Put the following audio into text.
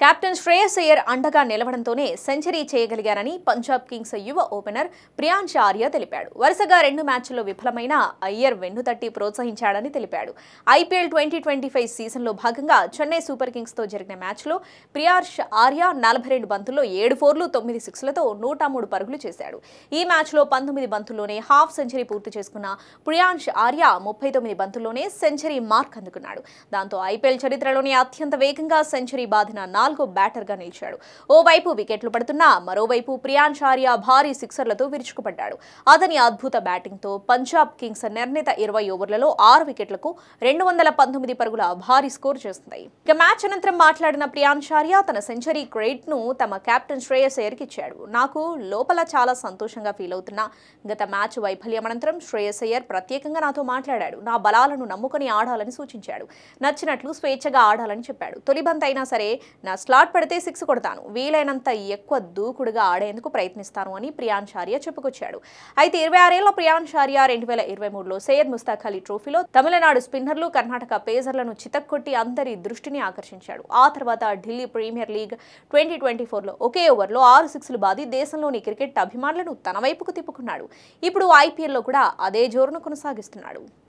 Captain Shreyas Iyer అండగా నిలవడంతోనే century చేయగలిగారని Punjab Kings యువ opener Priyansh Arya తెలిపాడు. వరుసగా 2 మ్యాచ్ల్లో విఫలమైన అయ్యర్ వెన్నుతట్టి ప్రోత్సహించాడని తెలిపాడు. ఐపీఎల్ 2025 సీజన్లో భాగంగా చెన్నై సూపర్ కింగ్స్తో జరిగిన మ్యాచ్లో ప్రియాంశ్ ఆర్య 42 బంతుల్లో 7 ఫోర్లు 9 సిక్స్లతో 103 పరుగులు చేశాడు. ఈ మ్యాచ్లో 19 బంతుల్లోనే హాఫ్ సెంచరీ పూర్తి చేసుకున్న ప్రియాంశ్ ఆర్య 39 బంతుల్లోనే సెంచరీ మార్క్ అందుకున్నాడు. దాంతో ఐపీఎల్ చరిత్రలోనే అత్యంత వేగంగా సెంచరీ బాదిన 4వ బ్యాటర్గా నిలిచాడు. ఓవైపు వికెట్లు పడుతున్నా మరోవైపు ప్రియాంశ్ ఆర్య భారీ సిక్సర్లతో విరుచుకుపడ్డాడు. అతని అద్భుత బ్యాటింగ్తో పంజాబ్ కింగ్స్ నిర్ణీత 20 ఓవర్లలో 6 వికెట్లకు 219 పరుగుల భారీ స్కోర్ చేస్తుంది. ఇక మ్యాచ్ అనంతరం మాట్లాడిన ప్రియాంశ్ ఆర్య తన సెంచరీ క్రెడిట్ ను తమ కెప్టెన్ శ్రేయస్ అయ్యర్కి ఇచ్చాడు. నాకు లోపల చాలా సంతోషంగా ఫీల్ అవుతున్నా. గత మ్యాచ్ వైఫల్యం అనంతరం శ్రేయస్ అయ్యర్ ప్రత్యేకంగా నాతో మాట్లాడాడు. నా బలాలను నమ్ముకొని ఆడాలని సూచించాడు. నచ్చినట్లు స్వేచ్ఛగా ఆడాలని చెప్పాడు. తొలి బంత్ అయినా సరే నా స్లాట్ పడితే 6 కొడతాను. వీలైనంత ఎక్కువ దూకుడుగా ఆడేందుకు ప్రయత్నిస్తాను అని ప్రియాంశ్ ఆర్య చెప్పుకొచ్చాడు. అయితే 26 ఏళ్ల ప్రియాంశ్ ఆర్య 2023లో సయ్యద్ ముస్తాక్ అలీ ట్రోఫీలో తమిళనాడు స్పిన్నర్లు, కర్ణాటక పేసర్లను చితక్కొట్టి అందరి దృష్టిని ఆకర్షించాడు. ఆ తర్వాత ఢిల్లీ ప్రీమియర్ లీగ్ 2024లో ఒకే ఓవర్లో 6 సిక్స్లు బాది దేశంలోని క్రికెట్ అభిమానులను తన వైపుకు తిప్పుకున్నాడు. ఇప్పుడు ఐపీఎల్లో కూడా అదే జోరును కొనసాగిస్తున్నాడు.